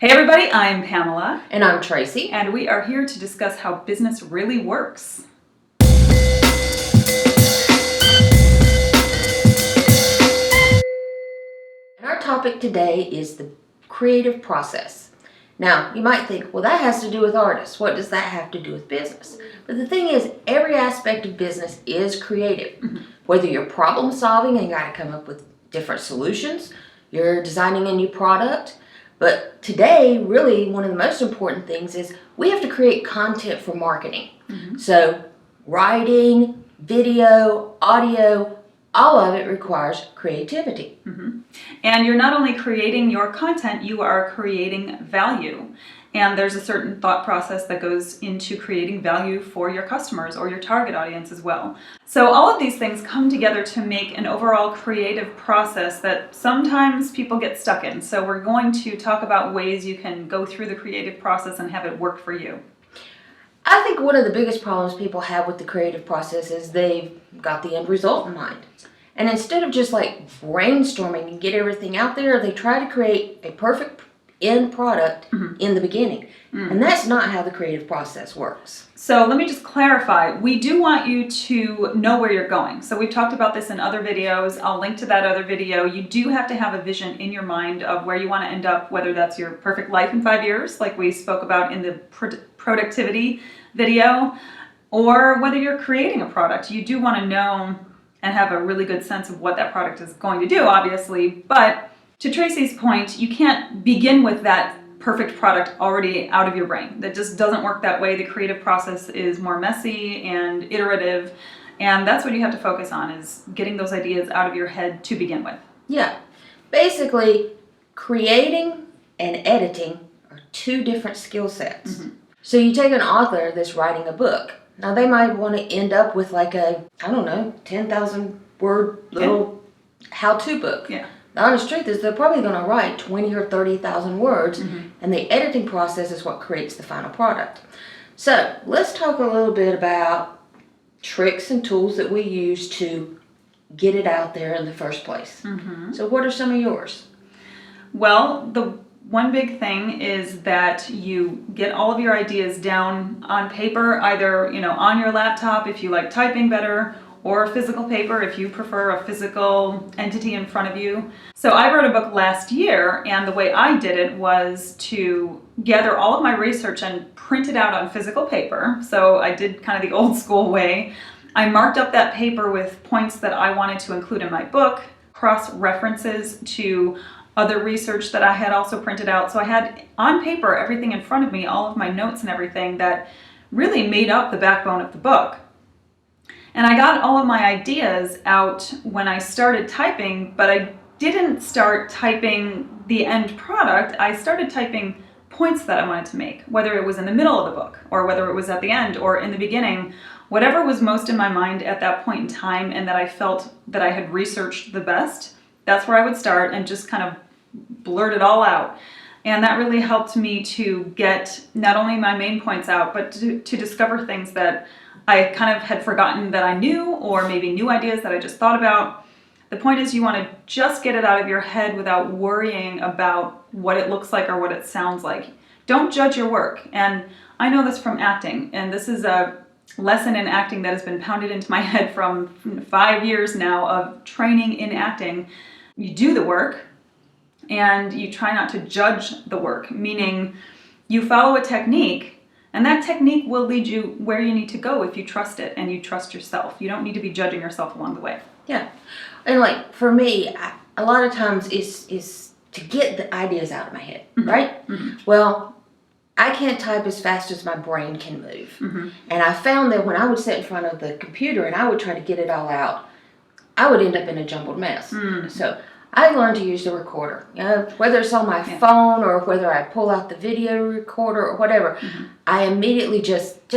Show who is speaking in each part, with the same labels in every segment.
Speaker 1: Hey everybody, I'm Pamela.
Speaker 2: And I'm Tracy.
Speaker 1: And we are here to discuss how business really works.
Speaker 2: And our topic today is the creative process. Now, you might think, well, that has to do with artists. What does that have to do with business? But the thing is, every aspect of business is creative. Whether you're problem solving and you got to come up with different solutions, you're designing a new product. But today, really, one of the most important things is we have to create content for marketing. So, writing, video, audio, all of it requires creativity.
Speaker 1: And you're not only creating your content, you are creating value. And there's a certain thought process that goes into creating value for your customers or your target audience as well. So all of these things come together to make an overall creative process that sometimes people get stuck in. So we're going to talk about ways you can go through the creative process and have it work for you.
Speaker 2: I think one of the biggest problems people have with the creative process is they've got the end result in mind. And instead of just like brainstorming and get everything out there, they try to create a perfect end product in the beginning. And that's not how the creative process works.
Speaker 1: So let me just clarify. We do want you to know where you're going. So we've talked about this in other videos. I'll link to that other video. You do have to have a vision in your mind of where you want to end up, whether that's your perfect life in 5 years, like we spoke about in the productivity video, or whether you're creating a product. You do want to know and have a really good sense of what that product is going to do, obviously. But to Tracy's point, you can't begin with that perfect product already out of your brain. That just doesn't work that way. The creative process is more messy and iterative, and that's what you have to focus on, is getting those ideas out of your head to begin with.
Speaker 2: Yeah. Basically, creating and editing are two different skill sets. So you take an author that's writing a book. Now they might want to end up with like a, 10,000 word little how-to book.
Speaker 1: Yeah.
Speaker 2: The honest truth is they're probably going to write 20 or 30,000 words, and the editing process is what creates the final product. So let's talk a little bit about tricks and tools that we use to get it out there in the first place. So what are some of yours?
Speaker 1: Well, the one big thing is that you get all of your ideas down on paper, either on your laptop if you like typing better, or physical paper if you prefer a physical entity in front of you. So I wrote a book last year, and the way I did it was to gather all of my research and print it out on physical paper. So I did kind of the old school way. I marked up that paper with points that I wanted to include in my book, cross-references to other research that I had also printed out. So I had on paper everything in front of me, all of my notes and everything that really made up the backbone of the book. And I got all of my ideas out when I started typing, but I didn't start typing the end product. I started typing points that I wanted to make, whether it was in the middle of the book or whether it was at the end or in the beginning. Whatever was most in my mind at that point in time and that I felt that I had researched the best, that's where I would start and just kind of blurt it all out. And that really helped me to get not only my main points out, but to discover things that I kind of had forgotten that I knew, or maybe new ideas that I just thought about. The point is you want to just get it out of your head without worrying about what it looks like or what it sounds like. Don't judge your work. And I know this from acting, and this is a lesson in acting that has been pounded into my head from 5 years now of training in acting. You do the work, and you try not to judge the work, meaning you follow a technique, and that technique will lead you where you need to go if you trust it and you trust yourself. You don't need to be judging yourself along the way.
Speaker 2: Yeah. And like for me, a lot of times is to get the ideas out of my head, right? Well, I can't type as fast as my brain can move. And I found that when I would sit in front of the computer and I would try to get it all out, I would end up in a jumbled mess. So I learned to use the recorder, whether it's on my phone or whether I pull out the video recorder or whatever. I immediately just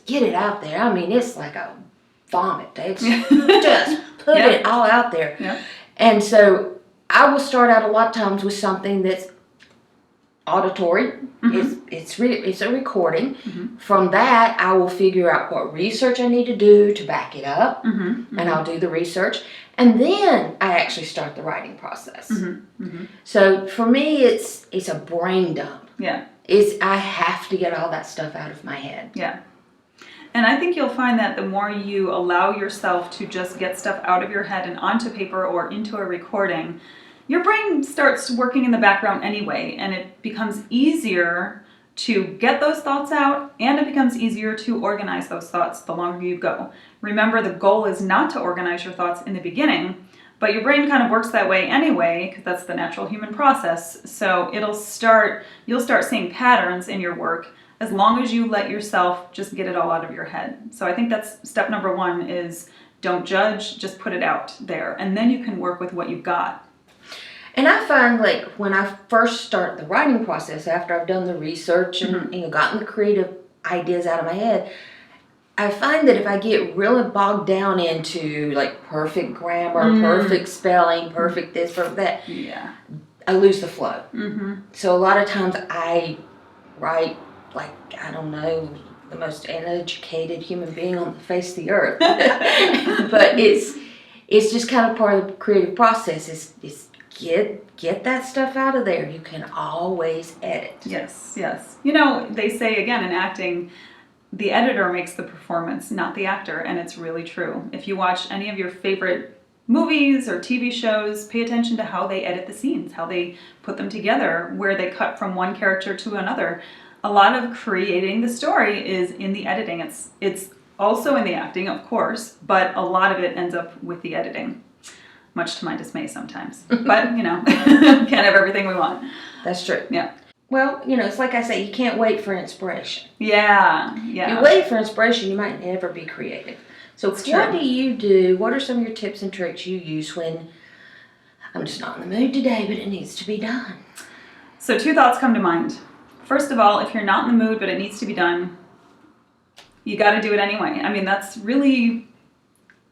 Speaker 2: get it out there. I mean, it's like a vomit. It's just put it all out there. And so I will start out a lot of times with something that's auditory. It's a recording. From that, I will figure out what research I need to do to back it up, and I'll do the research. And then I actually start the writing process. So for me, it's a brain dump.
Speaker 1: Yeah.
Speaker 2: I have to get all that stuff out of my head.
Speaker 1: Yeah. And I think you'll find that the more you allow yourself to just get stuff out of your head and onto paper or into a recording, your brain starts working in the background anyway, and it becomes easier to get those thoughts out, and it becomes easier to organize those thoughts the longer you go. Remember, the goal is not to organize your thoughts in the beginning, but your brain kind of works that way anyway, because that's the natural human process. So you'll start seeing patterns in your work as long as you let yourself just get it all out of your head. So I think that's step number 1 is don't judge, just put it out there. And then you can work with what you've got.
Speaker 2: And I find like when I first start the writing process, after I've done the research and gotten the creative ideas out of my head, I find that if I get really bogged down into like perfect grammar, perfect spelling, perfect this, perfect that,
Speaker 1: Yeah.
Speaker 2: I lose the flow.
Speaker 1: Mm-hmm.
Speaker 2: So a lot of times I write like, I don't know, the most uneducated human being on the face of the earth. But it's just kind of part of the creative process is get that stuff out of there. You can always edit.
Speaker 1: Yes, yes. You know, they say again in acting, the editor makes the performance, not the actor, and it's really true. If you watch any of your favorite movies or TV shows, pay attention to how they edit the scenes, how they put them together, where they cut from one character to another. A lot of creating the story is in the editing. It's also in the acting, of course, but a lot of it ends up with the editing, much to my dismay sometimes. But, you know, can't have everything we want.
Speaker 2: That's true.
Speaker 1: Yeah.
Speaker 2: Well, you know, it's like I say, you can't wait for inspiration.
Speaker 1: Yeah,
Speaker 2: If
Speaker 1: yeah.
Speaker 2: you wait for inspiration, you might never be creative. So
Speaker 1: It's
Speaker 2: what
Speaker 1: true.
Speaker 2: do you do? What are some of your tips and tricks you use when I'm just not in the mood today, but it needs to be done?
Speaker 1: So 2 thoughts come to mind. First of all, if you're not in the mood but it needs to be done, you got to do it anyway. I mean, that's really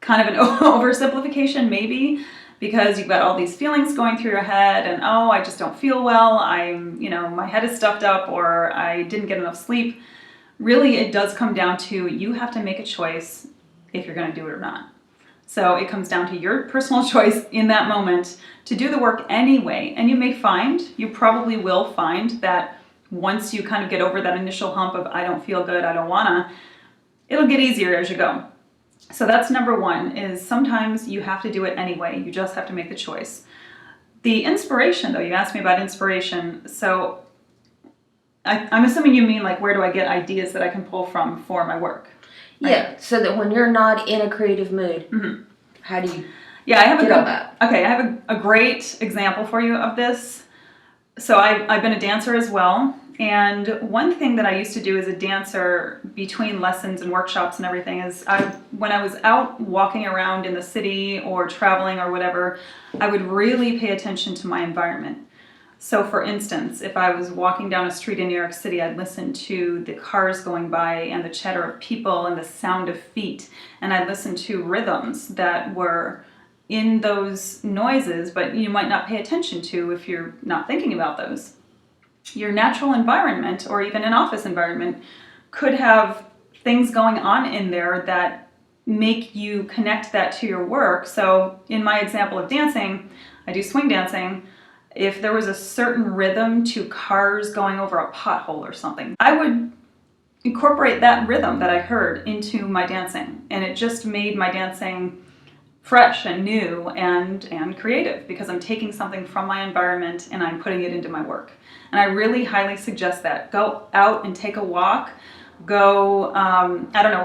Speaker 1: kind of an oversimplification maybe, because you've got all these feelings going through your head and, oh, I just don't feel well. My head is stuffed up, or I didn't get enough sleep. Really, it does come down to you have to make a choice if you're going to do it or not. So it comes down to your personal choice in that moment to do the work anyway. And you probably will find that once you kind of get over that initial hump of I don't feel good, I don't wanna, it'll get easier as you go. So that's number 1, is sometimes you have to do it anyway. You just have to make the choice. The inspiration, though, you asked me about inspiration. So I'm assuming you mean like, where do I get ideas that I can pull from for my work? Right?
Speaker 2: Yeah, so that when you're not in a creative mood, how do you
Speaker 1: I have
Speaker 2: get all that?
Speaker 1: Okay, I have a great example for you of this. So I've been a dancer as well. And one thing that I used to do as a dancer between lessons and workshops and everything is when I was out walking around in the city or traveling or whatever, I would really pay attention to my environment. So for instance, if I was walking down a street in New York City, I'd listen to the cars going by and the chatter of people and the sound of feet. And I'd listen to rhythms that were in those noises, but you might not pay attention to if you're not thinking about those. Your natural environment, or even an office environment, could have things going on in there that make you connect that to your work. So in my example of dancing, I do swing dancing. If there was a certain rhythm to cars going over a pothole or something, I would incorporate that rhythm that I heard into my dancing. And it just made my dancing fresh and new and creative, because I'm taking something from my environment and I'm putting it into my work. And I really highly suggest that. Go out and take a walk. Go,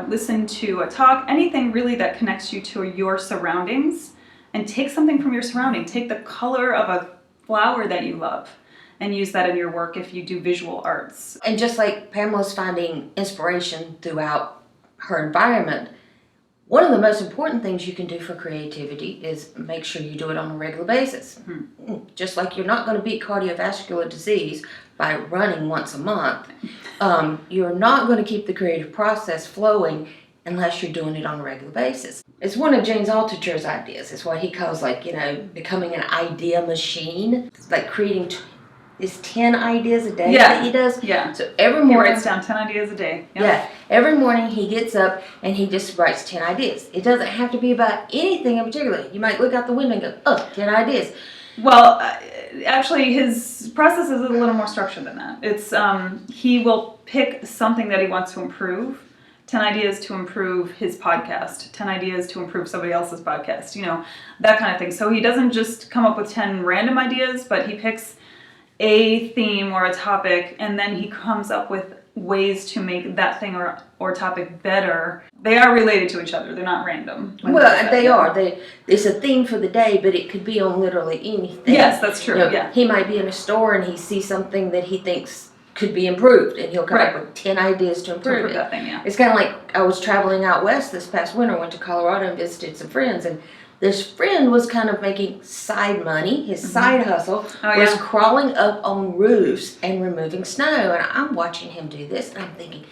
Speaker 1: listen to a talk, anything really that connects you to your surroundings, and take something from your surrounding. Take the color of a flower that you love and use that in your work if you do visual arts.
Speaker 2: And just like Pamela's finding inspiration throughout her environment, one of the most important things you can do for creativity is make sure you do it on a regular basis. Just like you're not going to beat cardiovascular disease by running once a month, you're not going to keep the creative process flowing unless you're doing it on a regular basis. It's one of James Altucher's ideas. It's what he calls becoming an idea machine. It's like creating is 10 ideas a day that he does.
Speaker 1: Yeah.
Speaker 2: So every
Speaker 1: He
Speaker 2: morning,
Speaker 1: writes down 10 ideas a day. Yep.
Speaker 2: yeah, every morning he gets up and he just writes 10 ideas. It doesn't have to be about anything in particular. You might look out the window and go, oh, 10 ideas.
Speaker 1: Well, actually, his process is a little more structured than that. It's he will pick something that he wants to improve. 10 ideas to improve his podcast. 10 ideas to improve somebody else's podcast. You know, that kind of thing. So he doesn't just come up with 10 random ideas, but he picks a theme or a topic, and then he comes up with ways to make that thing or topic better. They are related to each other. They're not random.
Speaker 2: Well, they are. It's a theme for the day, but it could be on literally anything.
Speaker 1: Yes, that's true.
Speaker 2: You know,
Speaker 1: yeah.
Speaker 2: He might be in a store and he sees something that he thinks could be improved, and he'll come
Speaker 1: Right.
Speaker 2: up with 10 ideas to
Speaker 1: To
Speaker 2: improve
Speaker 1: improve
Speaker 2: it.
Speaker 1: that thing, yeah.
Speaker 2: It's kind of like I was traveling out west this past winter. Went to Colorado and visited some friends, and this friend was kind of making side money. His side hustle
Speaker 1: Oh,
Speaker 2: was
Speaker 1: yeah.
Speaker 2: crawling up on roofs and removing snow. And I'm watching him do this, and I'm thinking,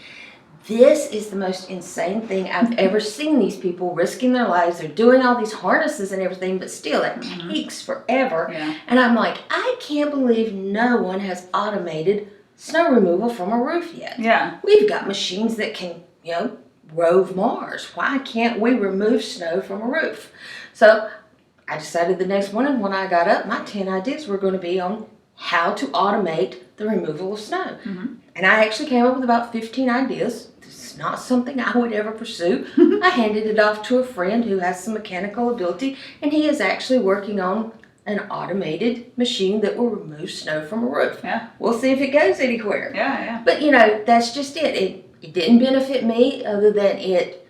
Speaker 2: this is the most insane thing I've ever seen. These people risking their lives. They're doing all these harnesses and everything, but still, it takes forever.
Speaker 1: Yeah.
Speaker 2: And I'm like, I can't believe no one has automated snow removal from a roof yet.
Speaker 1: Yeah.
Speaker 2: We've got machines that can, rove Mars. Why can't we remove snow from a roof? So I decided the next morning when I got up, my 10 ideas were going to be on how to automate the removal of snow. And I actually came up with about 15 ideas. This is not something I would ever pursue. I handed it off to a friend who has some mechanical ability, and he is actually working on an automated machine that will remove snow from a roof.
Speaker 1: Yeah.
Speaker 2: We'll see if it goes anywhere.
Speaker 1: Yeah.
Speaker 2: But that's just it. It didn't benefit me other than it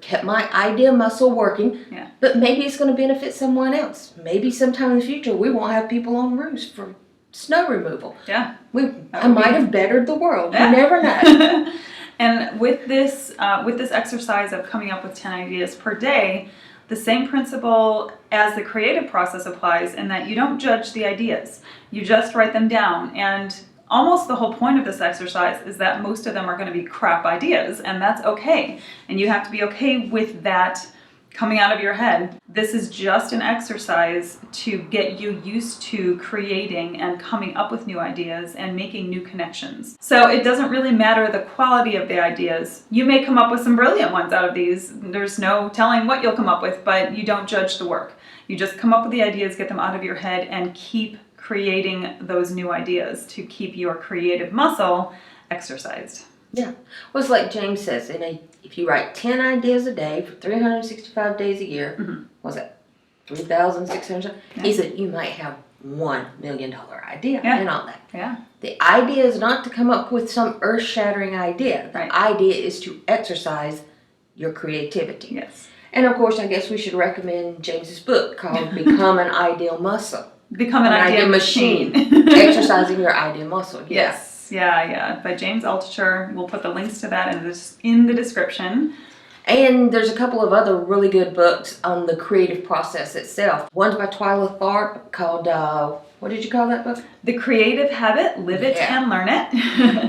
Speaker 2: kept my idea muscle working.
Speaker 1: Yeah.
Speaker 2: But maybe it's going to benefit someone else. Maybe sometime in the future we won't have people on roofs for snow removal.
Speaker 1: Yeah.
Speaker 2: I might have bettered the world.
Speaker 1: Yeah.
Speaker 2: You never know.
Speaker 1: And with this exercise of coming up with 10 ideas per day, the same principle as the creative process applies in that you don't judge the ideas. You just write them down. And almost the whole point of this exercise is that most of them are going to be crap ideas, and that's okay. And you have to be okay with that coming out of your head. This is just an exercise to get you used to creating and coming up with new ideas and making new connections. So it doesn't really matter the quality of the ideas. You may come up with some brilliant ones out of these. There's no telling what you'll come up with, but you don't judge the work. You just come up with the ideas, get them out of your head, and keep creating those new ideas to keep your creative muscle exercised.
Speaker 2: Yeah. Well, it's like James says, if you write 10 ideas a day for 365 days a year, what's that, 3,600?
Speaker 1: Yeah.
Speaker 2: He said you might have $1 million idea and all that.
Speaker 1: Yeah.
Speaker 2: The idea is not to come up with some earth-shattering idea. The
Speaker 1: Right.
Speaker 2: idea is to exercise your creativity.
Speaker 1: Yes.
Speaker 2: And of course, I guess we should recommend James's book called Become an Ideal Muscle.
Speaker 1: Become an idea machine.
Speaker 2: Exercising your idea muscle. Yeah.
Speaker 1: Yes. Yeah. By James Altucher. We'll put the links to that in the description.
Speaker 2: And there's a couple of other really good books on the creative process itself. One's by Twyla Tharp called, what did you call that book?
Speaker 1: The Creative Habit, Live It and Learn It.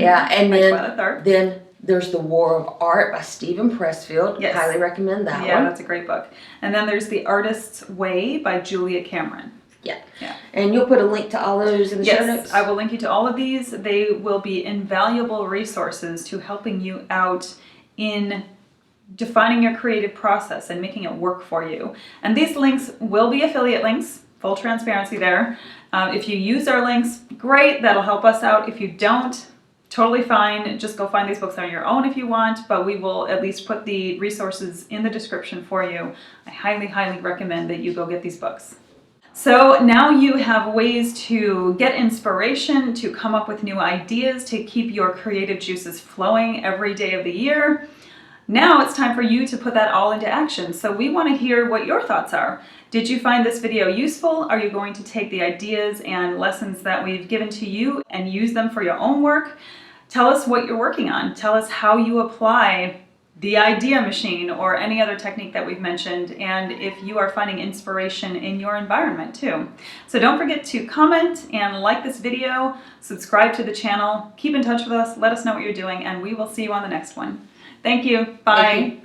Speaker 2: Yeah, and
Speaker 1: By Twyla Tharp.
Speaker 2: then there's The War of Art by Stephen Pressfield.
Speaker 1: Yes.
Speaker 2: Highly recommend that
Speaker 1: Yeah,
Speaker 2: one.
Speaker 1: that's a great book. And then there's The Artist's Way by Julia Cameron.
Speaker 2: Yeah.
Speaker 1: Yeah.
Speaker 2: And you'll put a link to all those in the show notes?
Speaker 1: Yes, I will link you to all of these. They will be invaluable resources to helping you out in defining your creative process and making it work for you. And these links will be affiliate links, full transparency there. If you use our links, great, that'll help us out. If you don't, totally fine. Just go find these books on your own if you want, but we will at least put the resources in the description for you. I highly, highly recommend that you go get these books. So now you have ways to get inspiration, to come up with new ideas, to keep your creative juices flowing every day of the year. Now it's time for you to put that all into action. So we want to hear what your thoughts are. Did you find this video useful? Are you going to take the ideas and lessons that we've given to you and use them for your own work? Tell us what you're working on. Tell us how you apply the idea machine or any other technique that we've mentioned, and if you are finding inspiration in your environment too. So don't forget to comment and like this video, subscribe to the channel, keep in touch with us, let us know what you're doing, and we will see you on the next one. Thank you. Bye.
Speaker 2: Thank you.